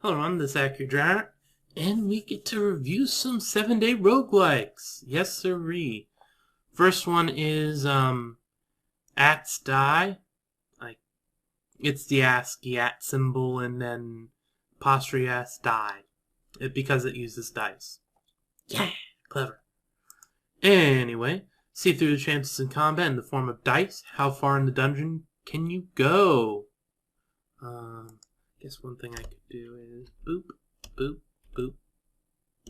Hello, I'm this Akhier Dragonheart, and we get to review some 7-day roguelikes. Yes, sirree. First one is Ats Die. Like, it's the ASCII at symbol and then apostrophe S die. Because it uses dice. Yeah, clever. Anyway, see through the chances in combat in the form of dice. How far in the dungeon can you go? Guess one thing I could do is boop, boop, boop,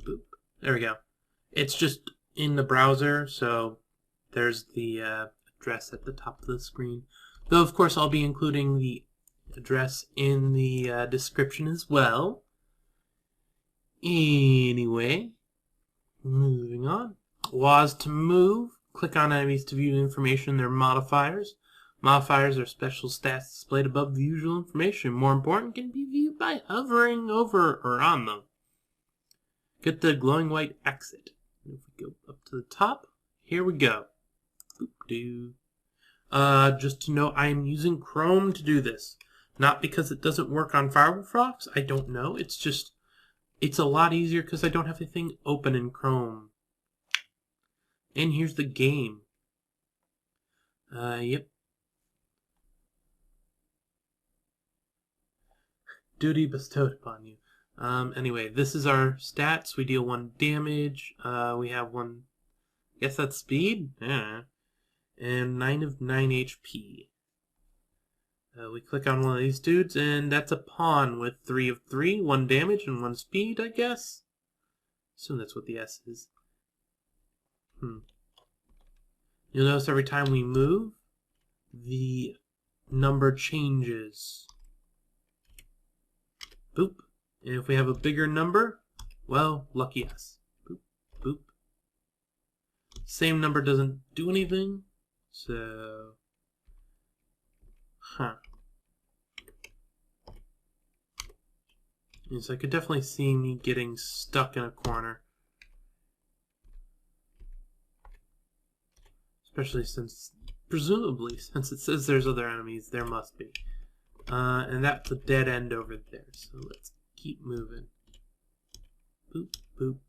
boop. There we go. It's just in the browser, so there's the address at the top of the screen. Though, of course, I'll be including the address in the description as well. Anyway, moving on. Laws to move. Click on enemies to view information. Their modifiers. Modifiers are special stats displayed above the usual information. More important, can be viewed by hovering over or on them. Get the glowing white exit. If we go up to the top, here we go. Boop-doo. Just to note, I am using Chrome to do this. Not because it doesn't work on Firefox. I don't know. It's just, it's a lot easier because I don't have anything open in Chrome. And here's the game. Yep. Duty bestowed upon you. Anyway, this is our stats. We deal 1 damage. We have 1, I guess that's speed? Yeah. And 9 of 9 HP. We click on one of these dudes, and that's a pawn with 3 of 3, 1 damage, and 1 speed, I guess? Assume that's what the S is. You'll notice every time we move, the number changes. Boop. And if we have a bigger number, well, lucky us. Boop, boop. Same number doesn't do anything, so... Yes, I could definitely see me getting stuck in a corner. Especially since, presumably, since it says there's other enemies, there must be. And that's a dead end over there, so let's keep moving. Boop, boop.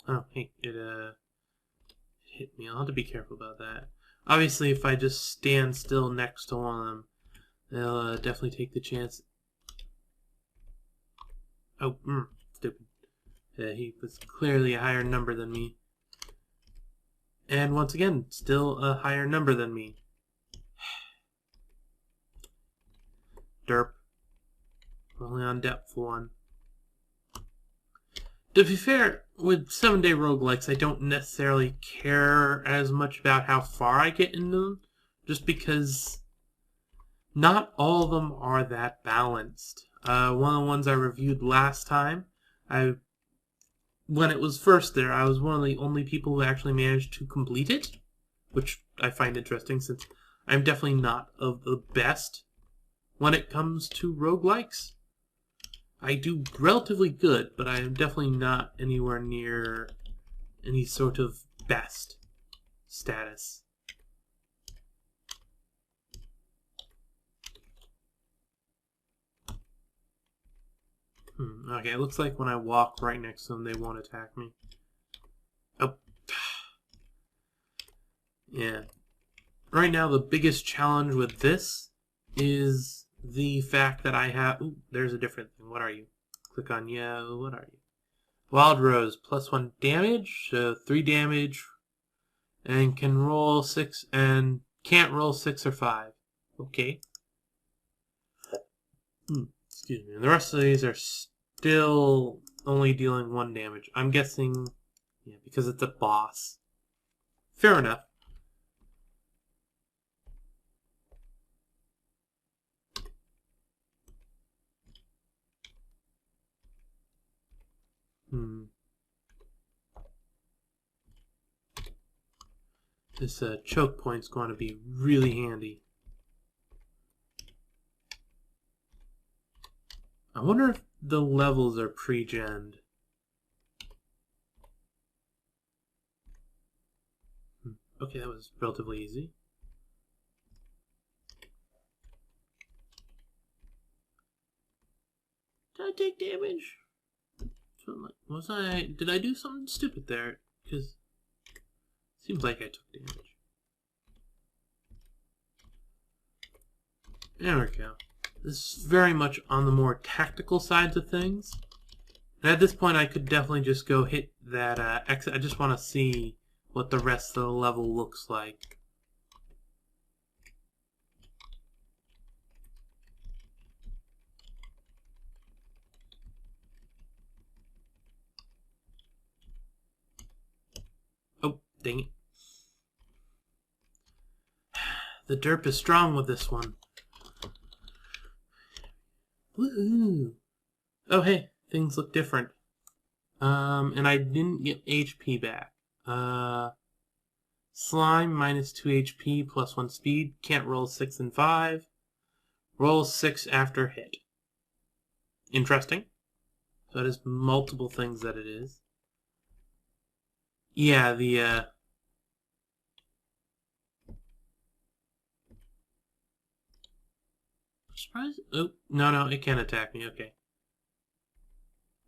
Oh, hey, it hit me. I'll have to be careful about that. Obviously, if I just stand still next to one of them, they'll definitely take the chance. Oh, stupid. He was clearly a higher number than me. And once again, still a higher number than me. Derp. Only on depth 1. To be fair, with 7-day roguelikes, I don't necessarily care as much about how far I get into them, just because not all of them are that balanced. One of the ones I reviewed last time, when it was first there, I was one of the only people who actually managed to complete it, which I find interesting since I'm definitely not of the best when it comes to roguelikes. I do relatively good, but I am definitely not anywhere near any sort of best status. Okay, it looks like when I walk right next to them, they won't attack me. Oh. Yeah. Right now, the biggest challenge with this is the fact that I have... Ooh, there's a different thing. What are you? Click on you. What are you? Wild Rose, plus 1 damage, 3 damage, and can roll 6, and can't roll 6 or 5. Okay. Excuse me. And the rest of these are still only dealing 1 damage. I'm guessing, yeah, because it's a boss. Fair enough. This choke point's going to be really handy. I wonder if the levels are pre-genned. Okay, that was relatively easy. I take damage? Did I do something stupid there? Because it seems like I took damage. There we go. This is very much on the more tactical sides of things. And at this point, I could definitely just go hit that exit. I just want to see what the rest of the level looks like. Oh, dang it. The derp is strong with this one. Woohoo! Oh, hey, things look different. And I didn't get HP back. Slime, minus 2 HP, plus 1 speed. Can't roll 6 and 5. Roll 6 after hit. Interesting. So it is multiple things that it is. Yeah, surprise? Oh, no, it can't attack me. Okay.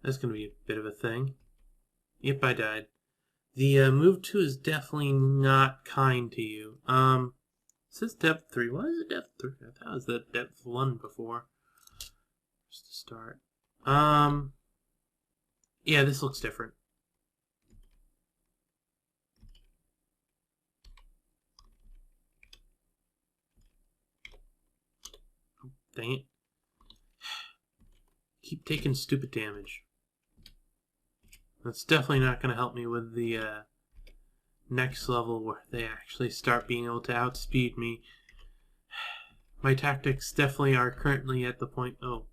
That's going to be a bit of a thing. Yep, I died. The move 2 is definitely not kind to you. It says depth 3. Why is it depth 3? I thought it was the depth 1 before. Just to start. Yeah, this looks different. Oh, dang it. Keep taking stupid damage. That's definitely not going to help me with the next level where they actually start being able to outspeed me. My tactics definitely are currently at the point... Oh.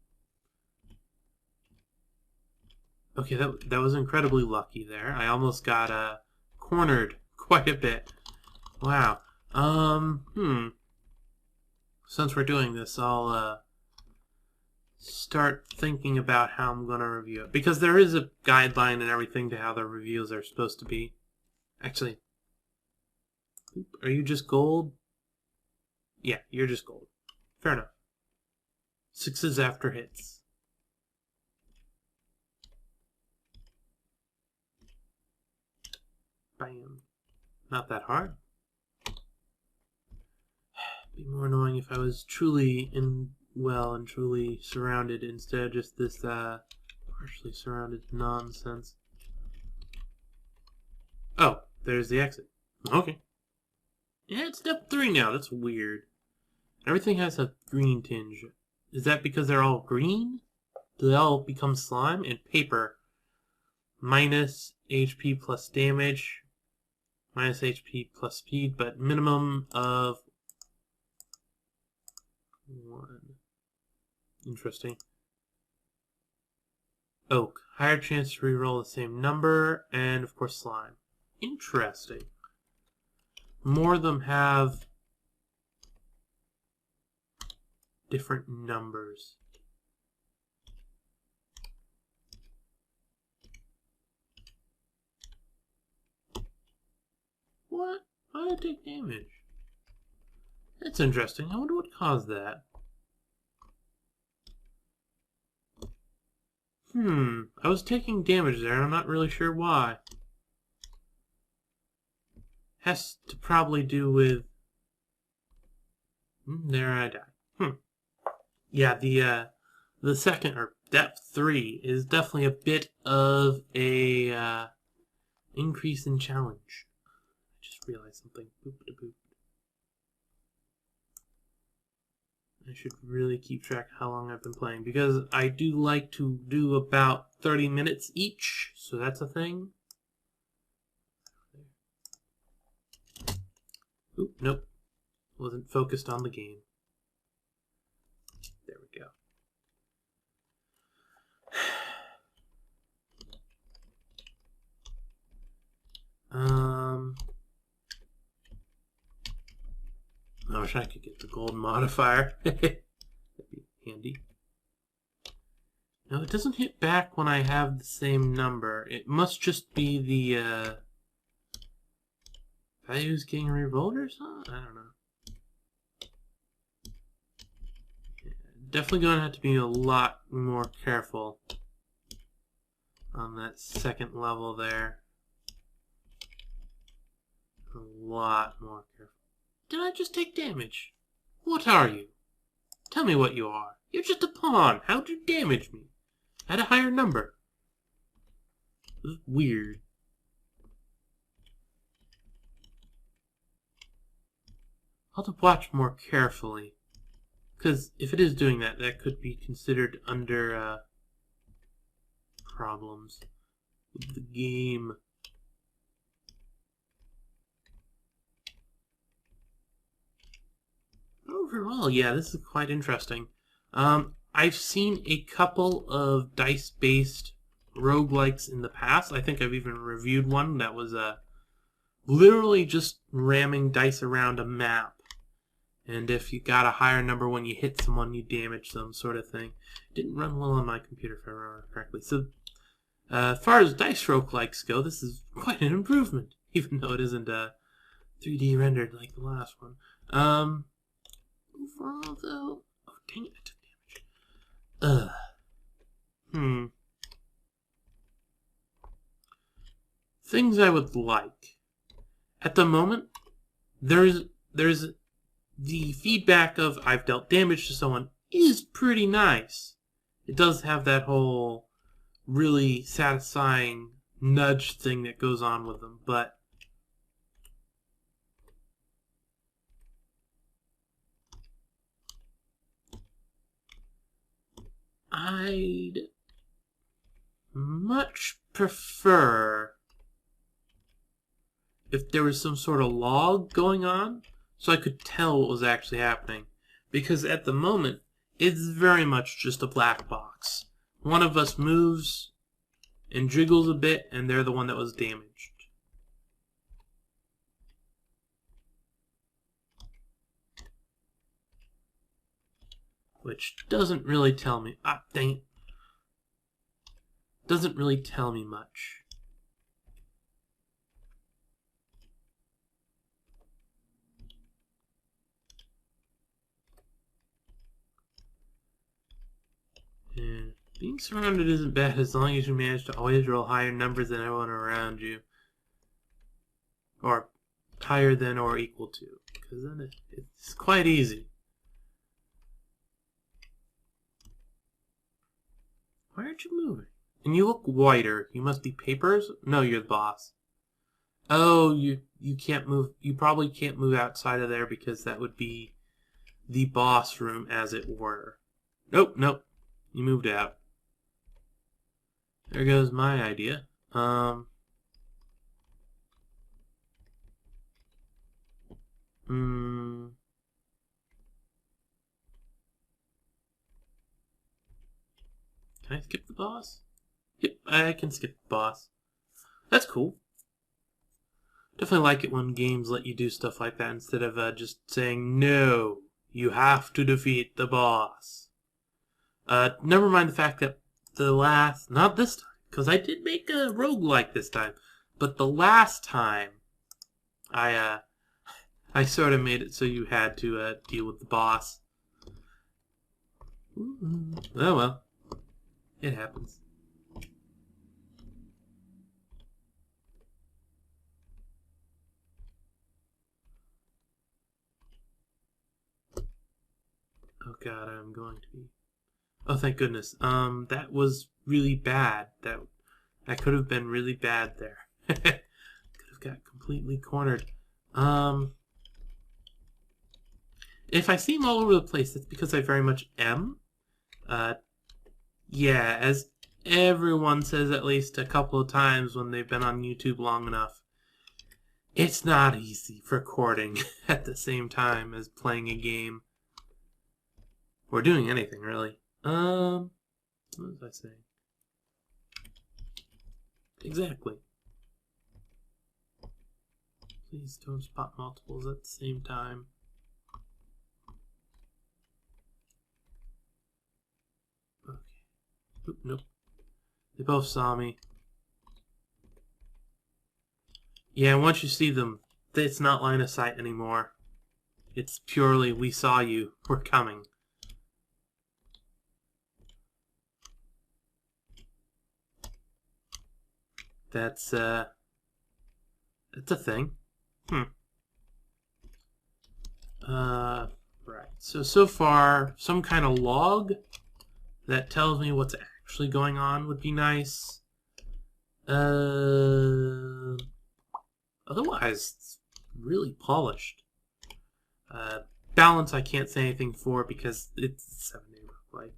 Okay, that was incredibly lucky there. I almost got cornered quite a bit. Wow. Since we're doing this, I'll start thinking about how I'm going to review it. Because there is a guideline and everything to how the reviews are supposed to be. Actually, are you just gold? Yeah, you're just gold. Fair enough. 6s after hits. Bam. Not that hard. It'd be more annoying if I was truly and truly surrounded instead of just this partially surrounded nonsense. Oh, there's the exit. Okay. Yeah, it's step 3 now. That's weird. Everything has a green tinge. Is that because they're all green? Do they all become slime? And paper. Minus HP plus damage. Minus HP plus speed, but minimum of 1. Interesting. Oak. Higher chance to reroll the same number, and of course slime. Interesting. More of them have different numbers. What? Why did I take damage? That's interesting. I wonder what caused that. I was taking damage there, and I'm not really sure why. Has to probably do with... there I died. Yeah, the second, or depth 3, is definitely a bit of a increase in challenge. I just realized something. Boop-a-boop. I should really keep track of how long I've been playing, because I do like to do about 30 minutes each, so that's a thing. Oop, nope. Wasn't focused on the game. There we go. I wish I could get the gold modifier. That'd be handy. No, it doesn't hit back when I have the same number. It must just be the values getting rerolled or something? I don't know. Yeah, definitely going to have to be a lot more careful on that second level there. A lot more careful. Did I just take damage? What are you? Tell me what you are. You're just a pawn. How'd you damage me? At a higher number. This is weird. I'll have to watch more carefully. Because if it is doing that, that could be considered under problems with the game. Overall, yeah, this is quite interesting. I've seen a couple of dice-based roguelikes in the past. I think I've even reviewed one that was literally just ramming dice around a map. And if you got a higher number when you hit someone, you damage them, sort of thing. It didn't run well on my computer, if I remember correctly. So, as far as dice roguelikes go, this is quite an improvement, even though it isn't 3D rendered like the last one. Overall, though... Oh, dang it, I took damage. Things I would like. At the moment, there's the feedback of I've dealt damage to someone is pretty nice. It does have that whole really satisfying nudge thing that goes on with them, but I'd much prefer if there was some sort of log going on so I could tell what was actually happening. Because at the moment, it's very much just a black box. One of us moves and jiggles a bit, and they're the one that was damaged. Which doesn't really tell me... Ah, dang it. Doesn't really tell me much. Yeah. Being surrounded isn't bad as long as you manage to always roll higher numbers than everyone around you. Or higher than or equal to. Because then it's quite easy. Why aren't you moving? And you look whiter. You must be papers? No, you're the boss. Oh, you can't move. You probably can't move outside of there because that would be the boss room, as it were. Nope, nope. You moved out. There goes my idea. Can I skip the boss? Yep, I can skip the boss. That's cool. Definitely like it when games let you do stuff like that instead of just saying, no, you have to defeat the boss. Never mind the fact that not this time, because I did make a roguelike this time, but the last time, I sort of made it so you had to deal with the boss. Ooh. Oh well, it happens. Oh god, I'm going to be... Oh, thank goodness. That was really bad. That could have been really bad there. Could have got completely cornered. If I seem all over the place, that's because I very much am. Yeah, as everyone says at least a couple of times when they've been on YouTube long enough, it's not easy recording at the same time as playing a game. Or doing anything, really. What was I saying? Exactly. Please don't spot multiples at the same time. Okay. Oop, nope. They both saw me. Yeah, once you see them, it's not line of sight anymore. It's purely, we saw you, we're coming. That's a thing. Right. So far, some kind of log that tells me what's actually going on would be nice. Otherwise, it's really polished. Balance, I can't say anything for because it's 7-day roguelike.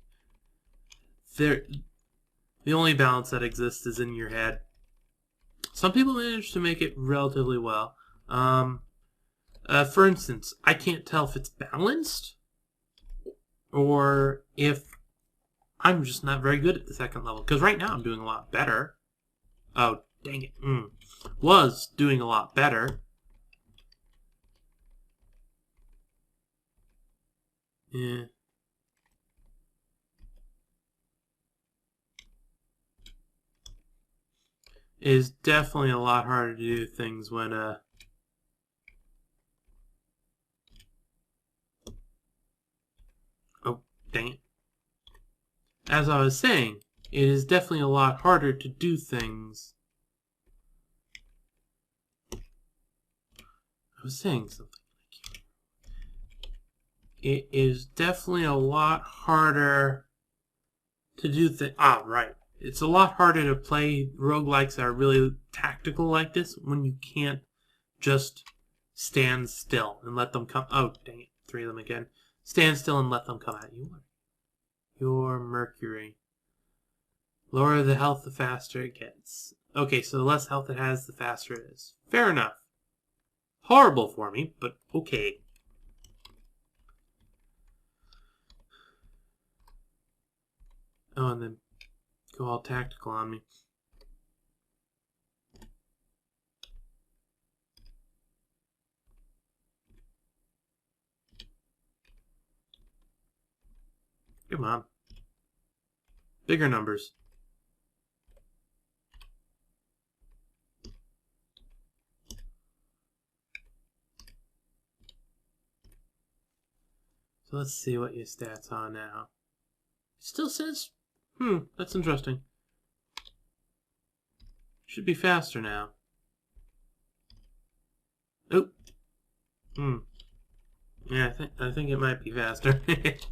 The only balance that exists is in your head. Some people manage to make it relatively well. For instance, I can't tell if it's balanced or if I'm just not very good at the second level. Because right now I'm doing a lot better. Oh, dang it. Was doing a lot better. Yeah. It is definitely a lot harder to do things when, oh, dang it. As I was saying, it is definitely a lot harder to do things. I was saying something. It is definitely a lot harder to do things. Ah, right. It's a lot harder to play roguelikes that are really tactical like this when you can't just stand still and let them come. Oh, dang it. 3 of them again. Stand still and let them come at you. Your Mercury. Lower the health, the faster it gets. Okay, so the less health it has, the faster it is. Fair enough. Horrible for me, but okay. Oh, and then go all tactical on me. Come on. Bigger numbers. So let's see what your stats are now. It still says, that's interesting. Should be faster now. Oh. Yeah, I think it might be faster. But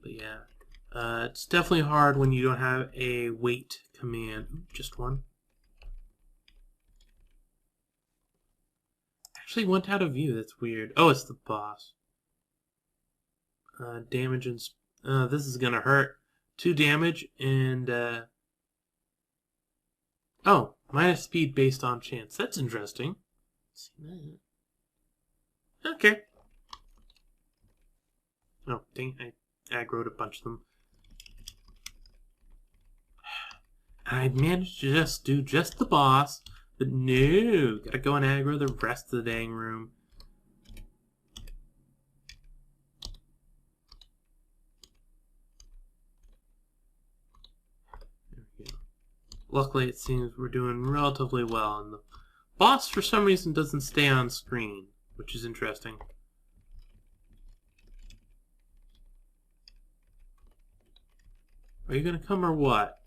yeah. It's definitely hard when you don't have a wait command. Ooh, just one. Actually went out of view. That's weird. Oh, it's the boss. Damage and... this is gonna hurt. 2 damage and... Oh, minus speed based on chance. That's interesting. Let's see that. Okay. Oh, dang, I aggroed a bunch of them. I managed to just do just the boss, but no, gotta go and aggro the rest of the dang room. There we go. Luckily, it seems we're doing relatively well, and the boss, for some reason, doesn't stay on screen, which is interesting. Are you gonna come or what?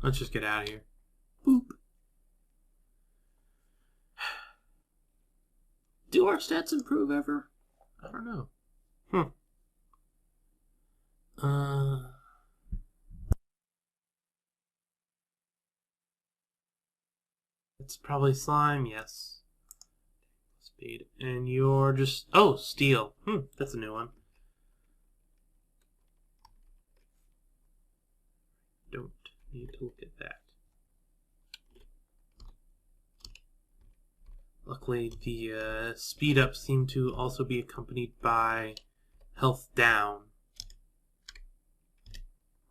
Let's just get out of here. Boop. Do our stats improve ever? I don't know. It's probably slime, yes. Speed. And you're just... Oh, steel. That's a new one. Don't need to look at that. Luckily, the speed ups seem to also be accompanied by health down,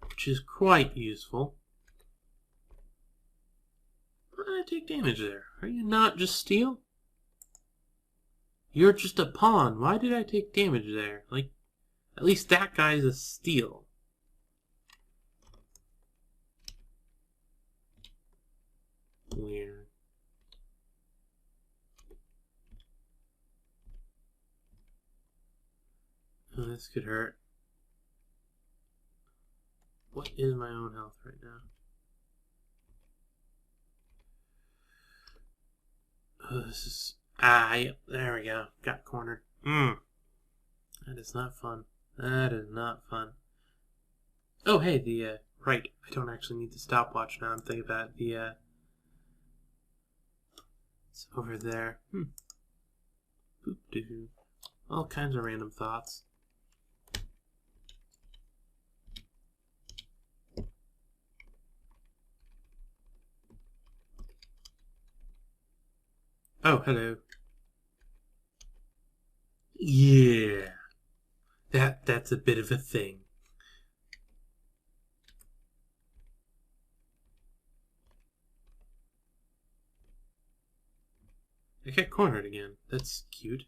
which is quite useful. Why did I take damage there? Are you not just steel? You're just a pawn. Why did I take damage there? Like, at least that guy's a steel. Weird. this could hurt. What is my own health right now? Oh, this is... Yep, there we go. Got cornered. That is not fun. That is not fun. Oh, hey, right. I don't actually need the stopwatch now. I'm thinking about it. It's over there. Boop-doo. All kinds of random thoughts. Oh, hello. Yeah. That's a bit of a thing. I get cornered again. That's cute.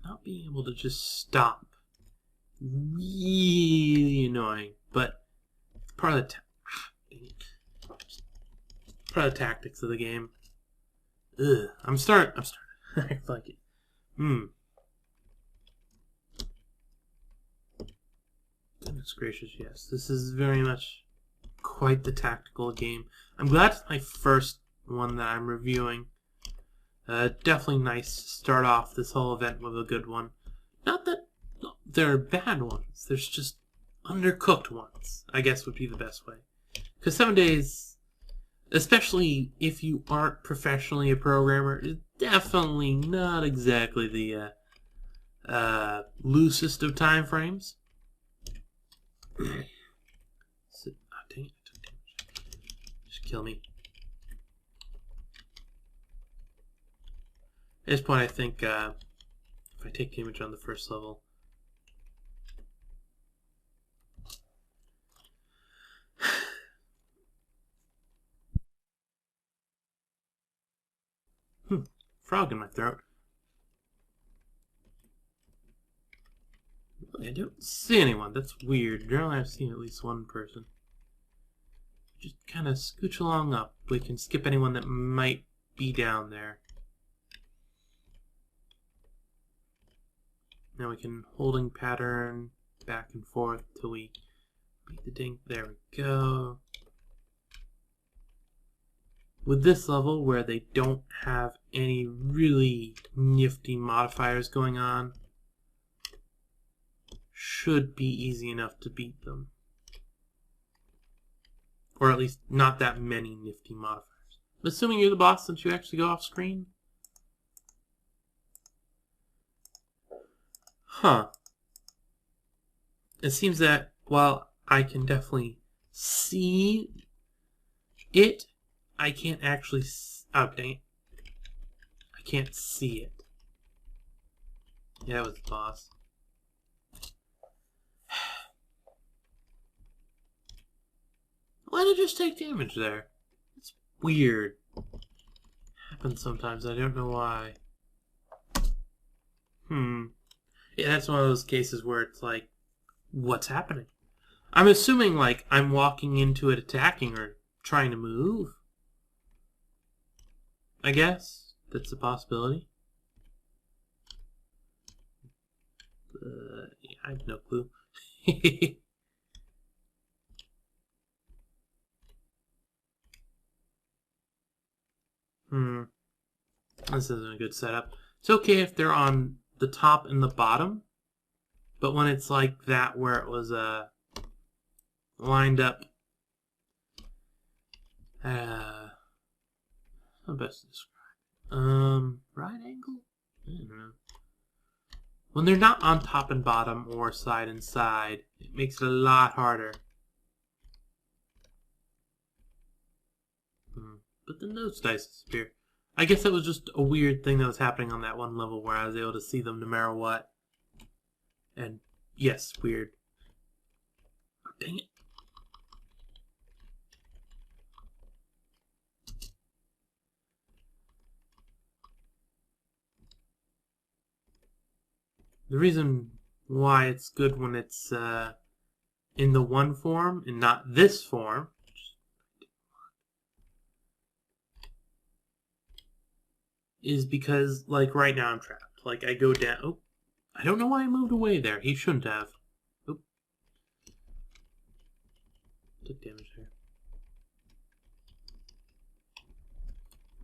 Not being able to just stop. Really annoying, but part of the tactics of the game. Ugh. I'm starting. I like it. Goodness gracious, yes. This is very much quite the tactical game. I'm glad it's my first one that I'm reviewing. Definitely nice to start off this whole event with a good one. Not that there are bad ones. There's just undercooked ones, I guess would be the best way. Because 7 days, especially if you aren't professionally a programmer, is definitely not exactly the loosest of time frames. So, dang it. Just kill me. At this point, I think if I take damage on the first level, frog in my throat. I don't see anyone. That's weird. Generally, I've seen at least one person. Just kind of scooch along up. We can skip anyone that might be down there. Now we can holding pattern back and forth till we beat the dink. There we go. With this level, where they don't have any really nifty modifiers going on, should be easy enough to beat them. Or at least not that many nifty modifiers. I'm assuming you're the boss since you actually go off screen. Huh. It seems that while I can definitely see it, I can't actually... Oh, dang it. I can't see it. Yeah, that was the boss. Why did I just take damage there? It's weird. Happens sometimes. I don't know why. Yeah, that's one of those cases where it's like, what's happening? I'm assuming, like, I'm walking into it attacking or trying to move. I guess. That's a possibility. Yeah, I have no clue. This isn't a good setup. It's okay if they're on the top and the bottom, but when it's like that where it was lined up, how best to describe? Right angle? I don't know. When they're not on top and bottom or side and side, it makes it a lot harder. But then those dice disappear. I guess that was just a weird thing that was happening on that one level where I was able to see them no matter what. And yes, weird. Oh, dang it. The reason why it's good when it's in the one form and not this form is because, like, right now I'm trapped. Like, I go down. Oh, I don't know why I moved away there. He shouldn't have. Oh. Took damage there.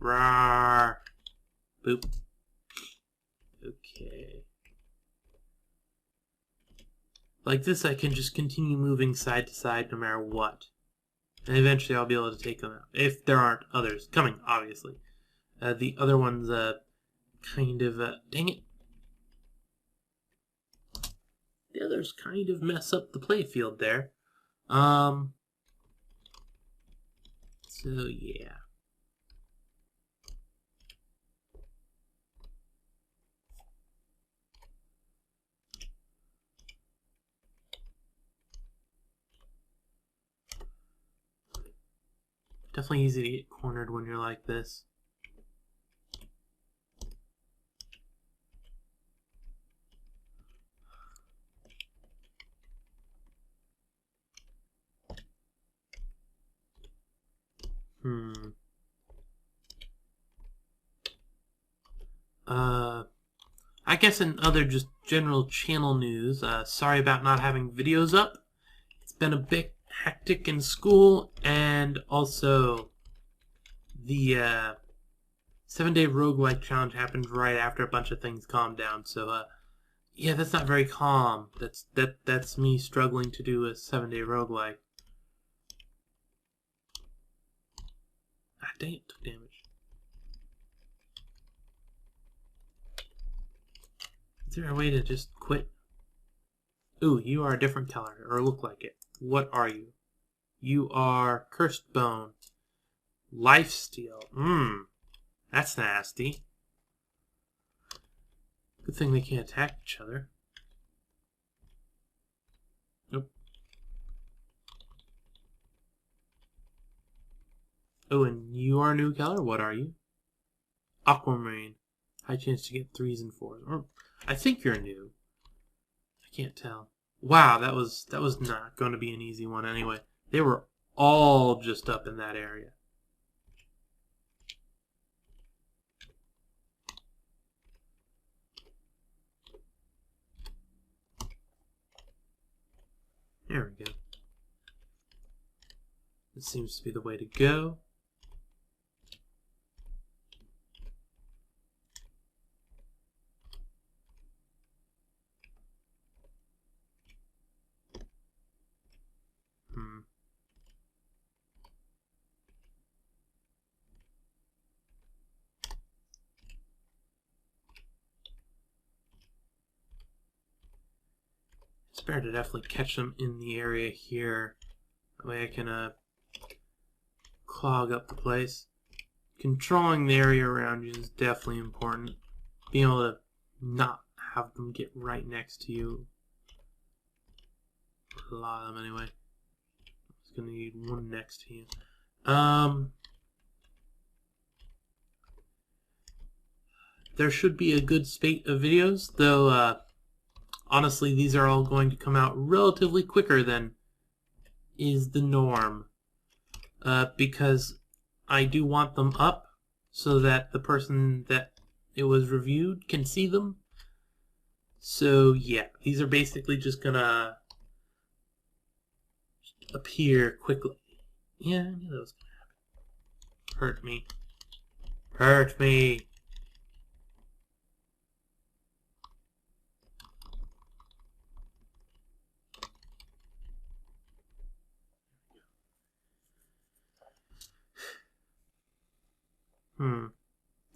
Rawr. Boop. Okay. Like this, I can just continue moving side to side no matter what. And eventually I'll be able to take them out. If there aren't others coming, obviously. The other ones, kind of, dang it. The others kind of mess up the playfield there. So, yeah. Definitely easy to get cornered when you're like this. I guess in other just general channel news, sorry about not having videos up. It's been a bit hectic in school, and also the 7-day roguelike challenge happened right after a bunch of things calmed down. So yeah, that's not very calm. That's me struggling to do a 7-day roguelike. Ah, dang it, took damage. Is there a way to just quit? Ooh, you are a different color, or look like it. What are you? You are Cursed Bone. Lifesteal. That's nasty. Good thing they can't attack each other. Nope. Oh, and you are a new color? What are you? Aquamarine. High chance to get 3s and 4s. Or I think you're new. I can't tell. Wow, that was not going to be an easy one anyway. They were all just up in that area. There we go. This seems to be the way to go. It's better to definitely catch them in the area here. That way I can clog up the place. Controlling the area around you is definitely important. Being able to not have them get right next to you. A lot of them anyway. It's gonna need one next to you. There should be a good spate of videos, though honestly these are all going to come out relatively quicker than is the norm. Because I do want them up so that the person that it was reviewed can see them. So yeah, these are basically just gonna appear quickly. Yeah, I knew that was gonna happen. Hurt me. Hurt me.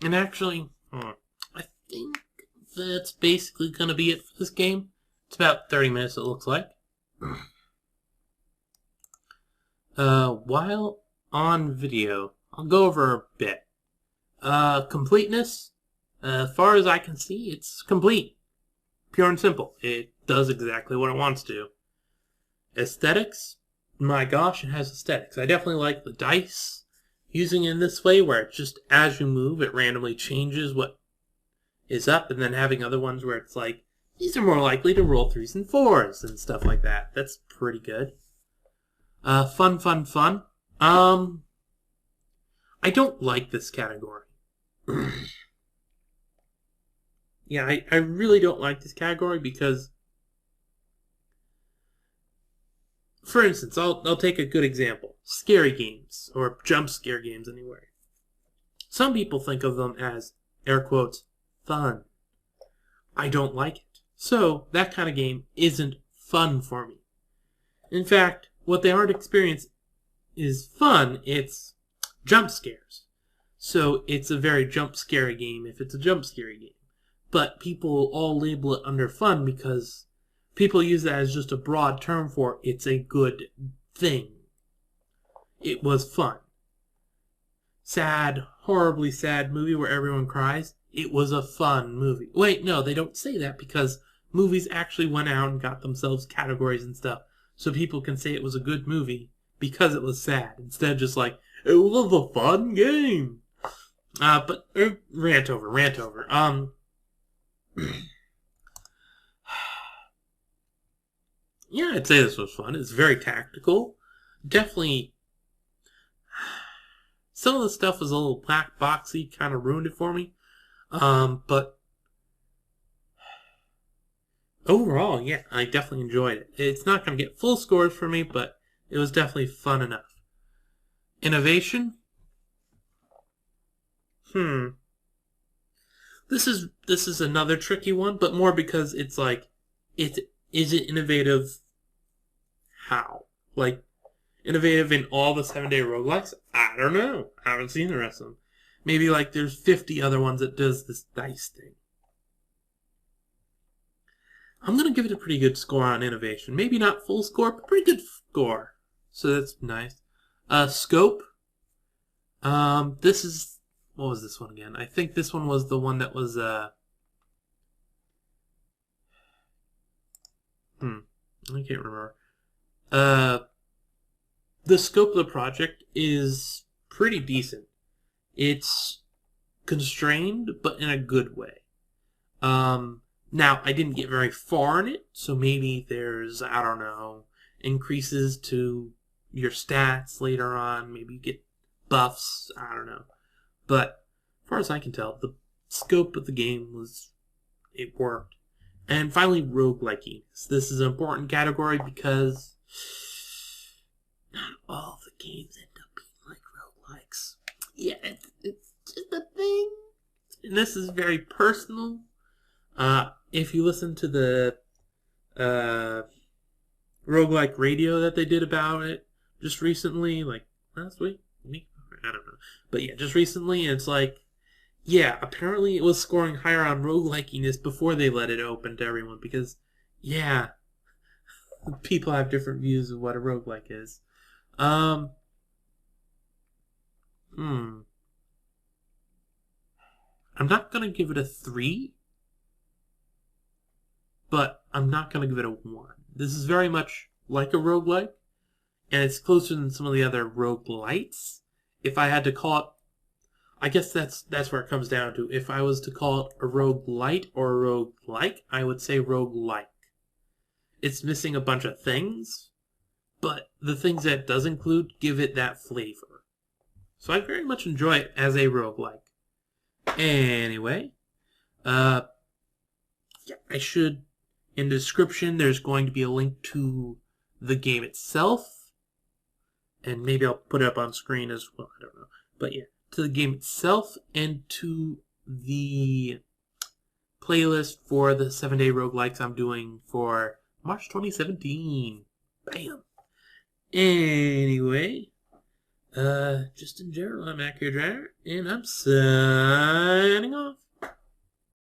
And actually, I think that's basically going to be it for this game. It's about 30 minutes, it looks like. While on video, I'll go over a bit. Completeness, as far as I can see, it's complete. Pure and simple. It does exactly what it wants to. Aesthetics, my gosh, it has aesthetics. I definitely like the dice. Using it in this way, where it's just as you move, it randomly changes what is up, and then having other ones where it's like these are more likely to roll 3s and 4s and stuff like that. That's pretty good. Fun, fun, fun. I don't like this category. Yeah, I really don't like this category because, for instance, I'll take a good example. Scary games, or jump scare games anyway. Some people think of them as, air quotes, fun. I don't like it. So, that kind of game isn't fun for me. In fact, what they aren't experiencing is fun, it's jump scares. So, it's a very jump scary game if it's a jump scary game. But people all label it under fun because people use that as just a broad term for it's a good thing. It was fun. Sad, horribly sad movie where everyone cries. It was a fun movie. Wait, no, they don't say that because movies actually went out and got themselves categories and stuff. So people can say it was a good movie because it was sad. Instead of just like, it was a fun game. But rant over. Yeah, I'd say this was fun. It's very tactical. Definitely, some of the stuff was a little black boxy, kind of ruined it for me. But overall, yeah, I definitely enjoyed it. It's not going to get full scores for me, but it was definitely fun enough. Innovation? This is another tricky one, but more because it's like, is it innovative? How? Like, innovative in all the 7-day roguelikes? I don't know. I haven't seen the rest of them. Maybe like there's 50 other ones that does this dice thing. I'm going to give it a pretty good score on innovation. Maybe not full score, but pretty good score. So that's nice. Scope. This is... What was this one again? I think this one was the one that was... I can't remember. The scope of the project is pretty decent. It's constrained, but in a good way. Now, I didn't get very far in it, so maybe there's, I don't know, increases to your stats later on. Maybe you get buffs. I don't know. But, as far as I can tell, the scope of the game it worked. And finally, roguelikiness. This is an important category because not all the games end up being like roguelikes. Yeah, it's just a thing. And this is very personal. If you listen to the roguelike radio that they did about it just recently, like last week, I don't know. But yeah, just recently, it's like, yeah, apparently it was scoring higher on roguelikiness before they let it open to everyone because, yeah, people have different views of what a roguelike is. I'm not going to give it a 3, but I'm not going to give it a 1. This is very much like a roguelike, and it's closer than some of the other roguelites. If I had to call it, I guess that's where it comes down to. If I was to call it a roguelite or a roguelike, I would say roguelike. It's missing a bunch of things, but the things that it does include give it that flavor. So I very much enjoy it as a roguelike. Anyway, yeah, I should, in the description, there's going to be a link to the game itself, and maybe I'll put it up on screen as well, I don't know. But yeah, to the game itself and to the playlist for the 7-day roguelikes I'm doing for March 2017. Bam! Anyway, just in general, I'm Akhier, and I'm signing off.